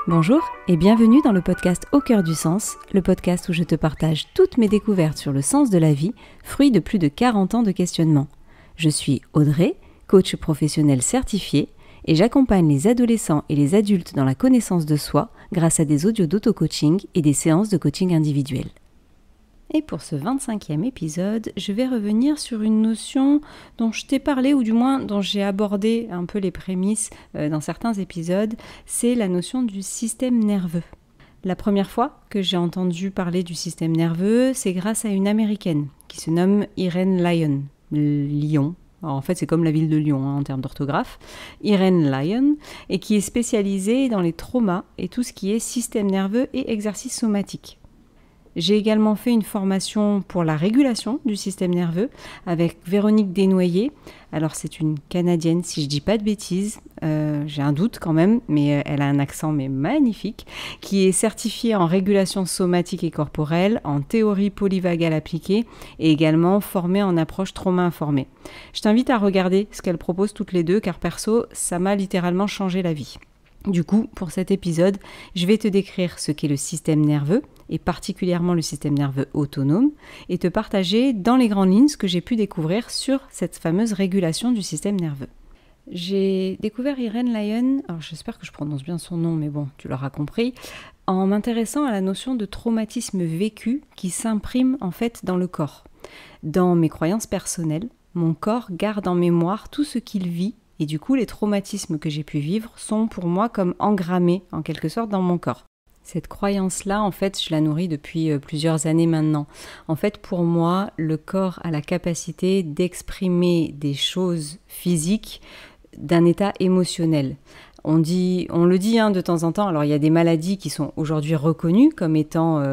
Bonjour et bienvenue dans le podcast Au cœur du sens, le podcast où je te partage toutes mes découvertes sur le sens de la vie, fruit de plus de 40 ans de questionnement. Je suis Audrey, coach professionnel certifié, et j'accompagne les adolescents et les adultes dans la connaissance de soi grâce à des audios d'auto-coaching et des séances de coaching individuel. Et pour ce 25e épisode, je vais revenir sur une notion dont je t'ai parlé, ou du moins dont j'ai abordé un peu les prémices dans certains épisodes, c'est la notion du système nerveux. La première fois que j'ai entendu parler du système nerveux, c'est grâce à une Américaine qui se nomme Irene Lyon. Lyon. Alors en fait, c'est comme la ville de Lyon en termes d'orthographe. Irene Lyon, et qui est spécialisée dans les traumas et tout ce qui est système nerveux et exercice somatique. J'ai également fait une formation pour la régulation du système nerveux avec Véronique Desnoyers. Alors c'est une Canadienne, si je dis pas de bêtises, j'ai un doute quand même, mais elle a un accent magnifique, qui est certifiée en régulation somatique et corporelle, en théorie polyvagale appliquée et également formée en approche trauma-informée. Je t'invite à regarder ce qu'elles proposent toutes les deux, car perso, ça m'a littéralement changé la vie. Du coup, pour cet épisode, je vais te décrire ce qu'est le système nerveux, et particulièrement le système nerveux autonome, et te partager dans les grandes lignes ce que j'ai pu découvrir sur cette fameuse régulation du système nerveux. J'ai découvert Irene Lyon, alors j'espère que je prononce bien son nom, mais bon, tu l'auras compris, en m'intéressant à la notion de traumatisme vécu qui s'imprime en fait dans le corps. Dans mes croyances personnelles, mon corps garde en mémoire tout ce qu'il vit. Et du coup, les traumatismes que j'ai pu vivre sont pour moi comme engrammés, en quelque sorte, dans mon corps. Cette croyance-là, en fait, je la nourris depuis plusieurs années maintenant. En fait, pour moi, le corps a la capacité d'exprimer des choses physiques d'un état émotionnel. On le dit de temps en temps, alors il y a des maladies qui sont aujourd'hui reconnues comme étant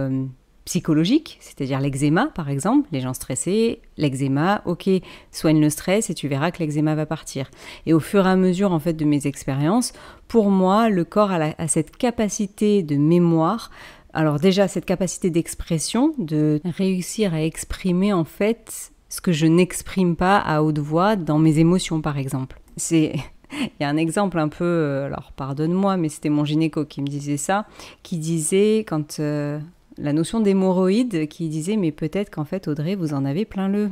psychologique, c'est-à-dire l'eczéma par exemple, les gens stressés, l'eczéma, ok, soigne le stress et tu verras que l'eczéma va partir. Et au fur et à mesure en fait de mes expériences, pour moi, le corps a cette capacité de mémoire, alors déjà cette capacité d'expression, de réussir à exprimer en fait ce que je n'exprime pas à haute voix dans mes émotions par exemple. Il y a un exemple un peu, alors pardonne-moi, mais c'était mon gynéco qui me disait ça, qui disait quand... la notion d'hémorroïde qui disait « mais peut-être qu'en fait Audrey vous en avez plein le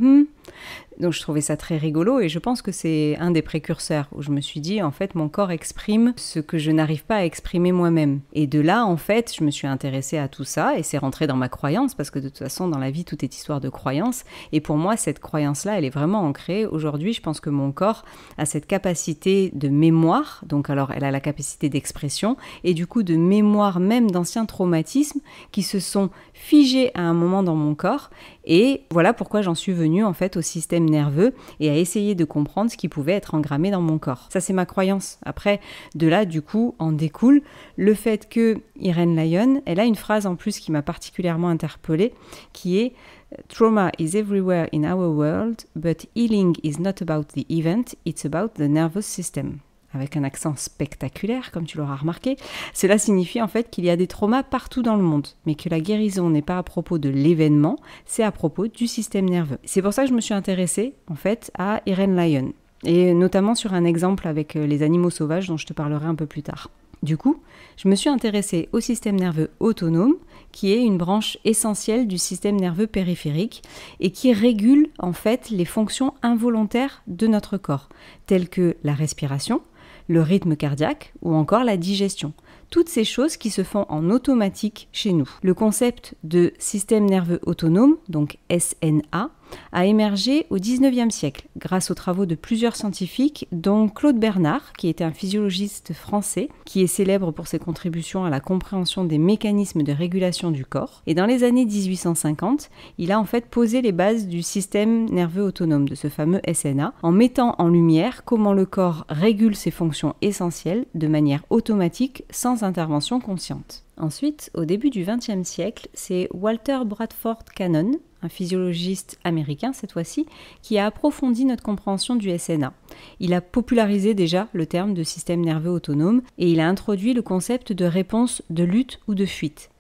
Donc je trouvais ça très rigolo et je pense que c'est un des précurseurs où je me suis dit en fait mon corps exprime ce que je n'arrive pas à exprimer moi-même. Et de là en fait je me suis intéressée à tout ça et c'est rentré dans ma croyance parce que de toute façon dans la vie tout est histoire de croyance et pour moi cette croyance-là elle est vraiment ancrée. Aujourd'hui je pense que mon corps a cette capacité de mémoire, donc alors elle a la capacité d'expression et du coup de mémoire même d'anciens traumatismes qui se sont figés à un moment dans mon corps et voilà pourquoi j'en suis venue en fait au système nerveux et à essayer de comprendre ce qui pouvait être engrammé dans mon corps. Ça c'est ma croyance. Après, de là du coup en découle le fait que Irene Lyon, elle a une phrase en plus qui m'a particulièrement interpellée qui est « Trauma is everywhere in our world, but healing is not about the event, it's about the nervous system ». Avec un accent spectaculaire, comme tu l'auras remarqué, cela signifie en fait qu'il y a des traumas partout dans le monde, mais que la guérison n'est pas à propos de l'événement, c'est à propos du système nerveux. C'est pour ça que je me suis intéressée en fait à Irene Lyon, et notamment sur un exemple avec les animaux sauvages dont je te parlerai un peu plus tard. Du coup, je me suis intéressée au système nerveux autonome, qui est une branche essentielle du système nerveux périphérique et qui régule en fait les fonctions involontaires de notre corps, telles que la respiration, le rythme cardiaque ou encore la digestion. Toutes ces choses qui se font en automatique chez nous. Le concept de système nerveux autonome, donc SNA, a émergé au XIXe siècle grâce aux travaux de plusieurs scientifiques, dont Claude Bernard, qui était un physiologiste français, qui est célèbre pour ses contributions à la compréhension des mécanismes de régulation du corps. Et dans les années 1850, il a en fait posé les bases du système nerveux autonome, de ce fameux SNA, en mettant en lumière comment le corps régule ses fonctions essentielles de manière automatique sans intervention consciente. Ensuite, au début du XXe siècle, c'est Walter Bradford Cannon, un physiologiste américain cette fois-ci, qui a approfondi notre compréhension du SNA. Il a popularisé déjà le terme de système nerveux autonome et il a introduit le concept de réponse de lutte ou de fuite.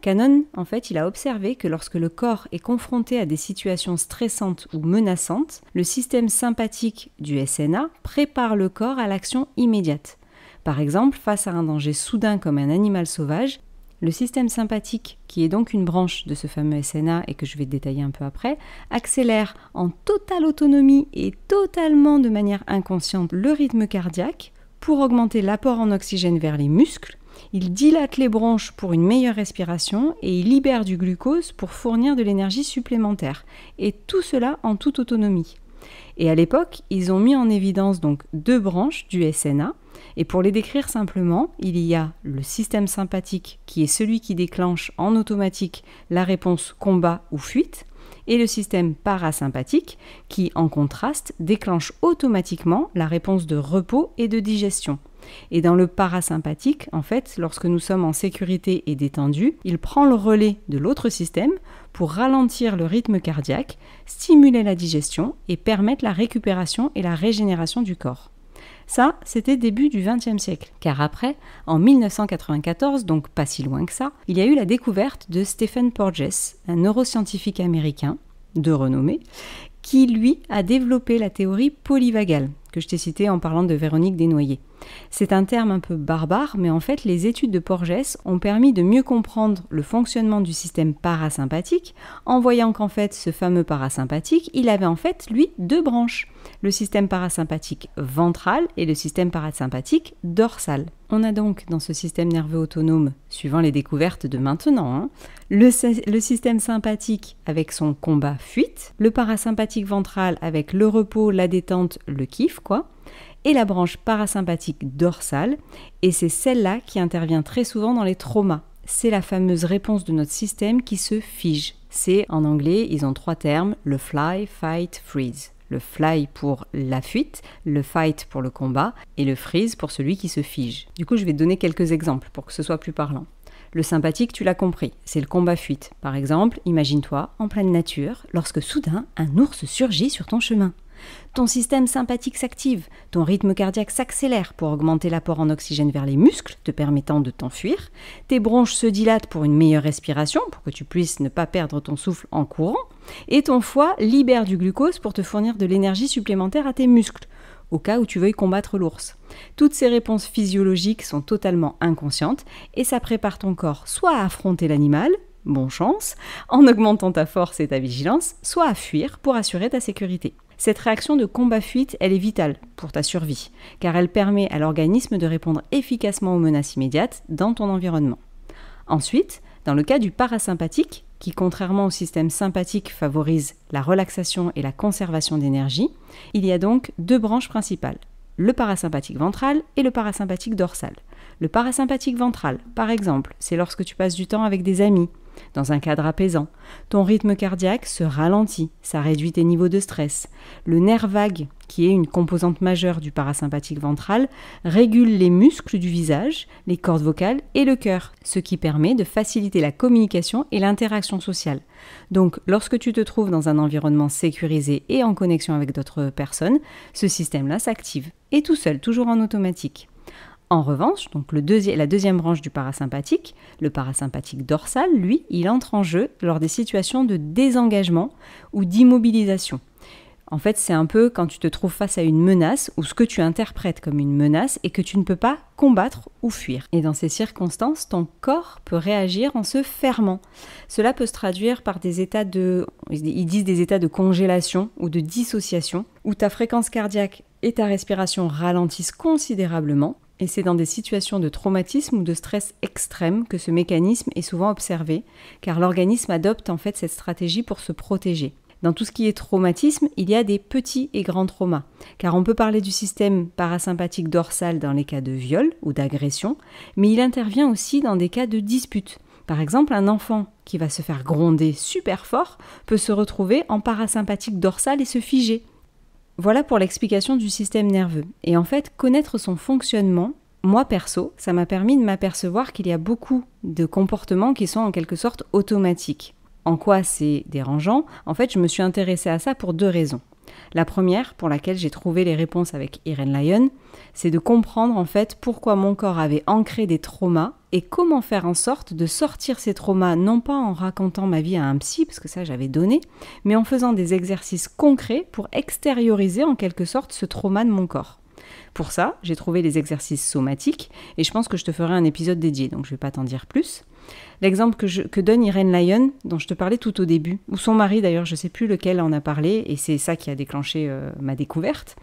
Cannon, en fait, il a observé que lorsque le corps est confronté à des situations stressantes ou menaçantes, le système sympathique du SNA prépare le corps à l'action immédiate. Par exemple, face à un danger soudain comme un animal sauvage, le système sympathique, qui est donc une branche de ce fameux SNA et que je vais détailler un peu après, accélère en totale autonomie et totalement de manière inconsciente le rythme cardiaque pour augmenter l'apport en oxygène vers les muscles. Il dilate les bronches pour une meilleure respiration et il libère du glucose pour fournir de l'énergie supplémentaire. Et tout cela en toute autonomie. Et à l'époque, ils ont mis en évidence donc 2 branches du SNA. Et pour les décrire simplement, il y a le système sympathique qui est celui qui déclenche en automatique la réponse combat ou fuite, et le système parasympathique qui, en contraste, déclenche automatiquement la réponse de repos et de digestion. Et dans le parasympathique, en fait, lorsque nous sommes en sécurité et détendus, il prend le relais de l'autre système pour ralentir le rythme cardiaque, stimuler la digestion et permettre la récupération et la régénération du corps. Ça, c'était début du XXe siècle, car après, en 1994, donc pas si loin que ça, il y a eu la découverte de Stephen Porges, un neuroscientifique américain de renommée, qui lui a développé la théorie polyvagale, que je t'ai citée en parlant de Véronique Desnoyers. C'est un terme un peu barbare, mais en fait, les études de Porges ont permis de mieux comprendre le fonctionnement du système parasympathique, en voyant qu'en fait, ce fameux parasympathique, il avait en fait, lui, 2 branches. Le système parasympathique ventral et le système parasympathique dorsal. On a donc dans ce système nerveux autonome, suivant les découvertes de maintenant, le système sympathique avec son combat-fuite, le parasympathique ventral avec le repos, la détente, le kiff, et la branche parasympathique dorsale, et c'est celle-là qui intervient très souvent dans les traumas. C'est la fameuse réponse de notre système qui se fige. C'est, en anglais, ils ont 3 termes, le fly, fight, freeze. Le fly pour la fuite, le fight pour le combat et le freeze pour celui qui se fige. Du coup, je vais te donner quelques exemples pour que ce soit plus parlant. Le sympathique, tu l'as compris, c'est le combat-fuite. Par exemple, imagine-toi en pleine nature, lorsque soudain, un ours surgit sur ton chemin. Ton système sympathique s'active, ton rythme cardiaque s'accélère pour augmenter l'apport en oxygène vers les muscles, te permettant de t'enfuir. Tes bronches se dilatent pour une meilleure respiration, pour que tu puisses ne pas perdre ton souffle en courant. Et ton foie libère du glucose pour te fournir de l'énergie supplémentaire à tes muscles, au cas où tu veuilles combattre l'ours. Toutes ces réponses physiologiques sont totalement inconscientes et ça prépare ton corps soit à affronter l'animal, bonne chance, en augmentant ta force et ta vigilance, soit à fuir pour assurer ta sécurité. Cette réaction de combat-fuite, elle est vitale pour ta survie, car elle permet à l'organisme de répondre efficacement aux menaces immédiates dans ton environnement. Ensuite, dans le cas du parasympathique, qui contrairement au système sympathique favorise la relaxation et la conservation d'énergie, il y a donc 2 branches principales, le parasympathique ventral et le parasympathique dorsal. Le parasympathique ventral, par exemple, c'est lorsque tu passes du temps avec des amis, dans un cadre apaisant. Ton rythme cardiaque se ralentit, ça réduit tes niveaux de stress. Le nerf vague, qui est une composante majeure du parasympathique ventral, régule les muscles du visage, les cordes vocales et le cœur, ce qui permet de faciliter la communication et l'interaction sociale. Donc, lorsque tu te trouves dans un environnement sécurisé et en connexion avec d'autres personnes, ce système-là s'active, et tout seul, toujours en automatique. En revanche, donc la deuxième branche du parasympathique, le parasympathique dorsal, lui, il entre en jeu lors des situations de désengagement ou d'immobilisation. En fait, c'est un peu quand tu te trouves face à une menace ou ce que tu interprètes comme une menace et que tu ne peux pas combattre ou fuir. Et dans ces circonstances, ton corps peut réagir en se fermant. Cela peut se traduire par des états ils disent des états de congélation ou de dissociation, où ta fréquence cardiaque et ta respiration ralentissent considérablement. Et c'est dans des situations de traumatisme ou de stress extrême que ce mécanisme est souvent observé, car l'organisme adopte en fait cette stratégie pour se protéger. Dans tout ce qui est traumatisme, il y a des petits et grands traumas, car on peut parler du système parasympathique dorsal dans les cas de viol ou d'agression, mais il intervient aussi dans des cas de dispute. Par exemple, un enfant qui va se faire gronder super fort peut se retrouver en parasympathique dorsal et se figer. Voilà pour l'explication du système nerveux. Et en fait, connaître son fonctionnement, moi perso, ça m'a permis de m'apercevoir qu'il y a beaucoup de comportements qui sont en quelque sorte automatiques. En quoi c'est dérangeant ? En fait, je me suis intéressée à ça pour 2 raisons. La première, pour laquelle j'ai trouvé les réponses avec Irène Lyon, c'est de comprendre en fait pourquoi mon corps avait ancré des traumas et comment faire en sorte de sortir ces traumas, non pas en racontant ma vie à un psy, parce que ça j'avais donné, mais en faisant des exercices concrets pour extérioriser en quelque sorte ce trauma de mon corps. Pour ça, j'ai trouvé les exercices somatiques et je pense que je te ferai un épisode dédié, donc je ne vais pas t'en dire plus. L'exemple que donne Irène Lyon, dont je te parlais tout au début, ou son mari d'ailleurs, je ne sais plus lequel en a parlé, et c'est ça qui a déclenché ma découverte,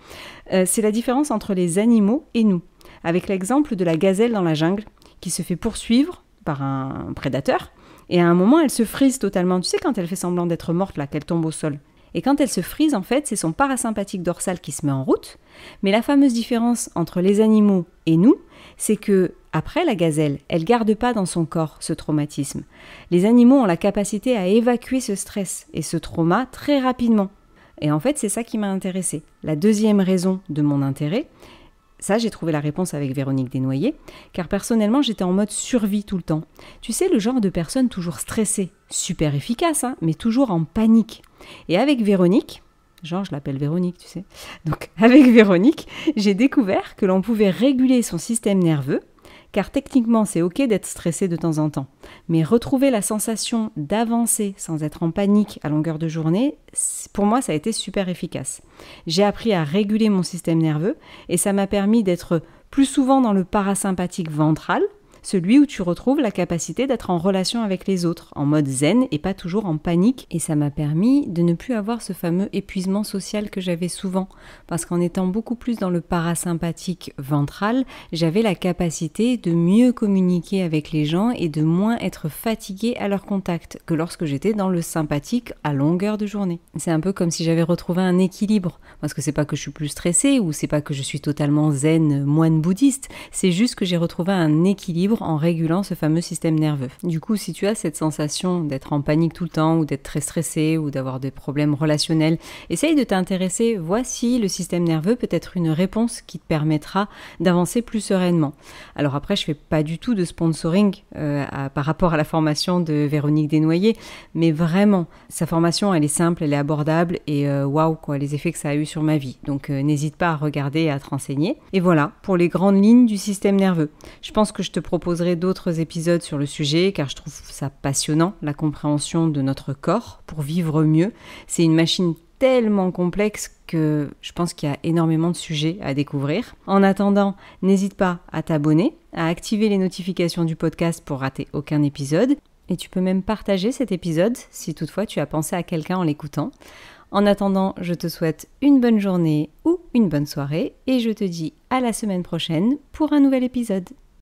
c'est la différence entre les animaux et nous, avec l'exemple de la gazelle dans la jungle, qui se fait poursuivre par un prédateur, et à un moment elle se frise totalement, tu sais quand elle fait semblant d'être morte là, qu'elle tombe au sol. Et quand elle se frise, en fait, c'est son parasympathique dorsal qui se met en route. Mais la fameuse différence entre les animaux et nous, c'est que après la gazelle, elle garde pas dans son corps ce traumatisme. Les animaux ont la capacité à évacuer ce stress et ce trauma très rapidement. Et en fait, c'est ça qui m'a intéressée. La deuxième raison de mon intérêt, ça, j'ai trouvé la réponse avec Véronique Desnoyers, car personnellement, j'étais en mode survie tout le temps. Tu sais, le genre de personne toujours stressée, super efficace, mais toujours en panique. Et avec Véronique, genre je l'appelle Véronique, tu sais, donc avec Véronique, j'ai découvert que l'on pouvait réguler son système nerveux, car techniquement c'est ok d'être stressé de temps en temps, mais retrouver la sensation d'avancer sans être en panique à longueur de journée, pour moi ça a été super efficace. J'ai appris à réguler mon système nerveux et ça m'a permis d'être plus souvent dans le parasympathique ventral, celui où tu retrouves la capacité d'être en relation avec les autres, en mode zen et pas toujours en panique. Et ça m'a permis de ne plus avoir ce fameux épuisement social que j'avais souvent, parce qu'en étant beaucoup plus dans le parasympathique ventral, j'avais la capacité de mieux communiquer avec les gens et de moins être fatiguée à leur contact que lorsque j'étais dans le sympathique à longueur de journée. C'est un peu comme si j'avais retrouvé un équilibre, parce que c'est pas que je suis plus stressée ou c'est pas que je suis totalement zen, moine bouddhiste, c'est juste que j'ai retrouvé un équilibre en régulant ce fameux système nerveux. Du coup, si tu as cette sensation d'être en panique tout le temps ou d'être très stressé ou d'avoir des problèmes relationnels, essaye de t'intéresser, voici le système nerveux peut être une réponse qui te permettra d'avancer plus sereinement. Alors après, je fais pas du tout de sponsoring par rapport à la formation de Véronique Desnoyers, mais vraiment, sa formation, elle est simple, elle est abordable et waouh, quoi, les effets que ça a eu sur ma vie. Donc n'hésite pas à regarder et à te renseigner. Et voilà, pour les grandes lignes du système nerveux. Je pense que je te proposerai d'autres épisodes sur le sujet car je trouve ça passionnant, la compréhension de notre corps pour vivre mieux. C'est une machine tellement complexe que je pense qu'il y a énormément de sujets à découvrir. En attendant, n'hésite pas à t'abonner, à activer les notifications du podcast pour rater aucun épisode. Et tu peux même partager cet épisode si toutefois tu as pensé à quelqu'un en l'écoutant. En attendant, je te souhaite une bonne journée ou une bonne soirée et je te dis à la semaine prochaine pour un nouvel épisode.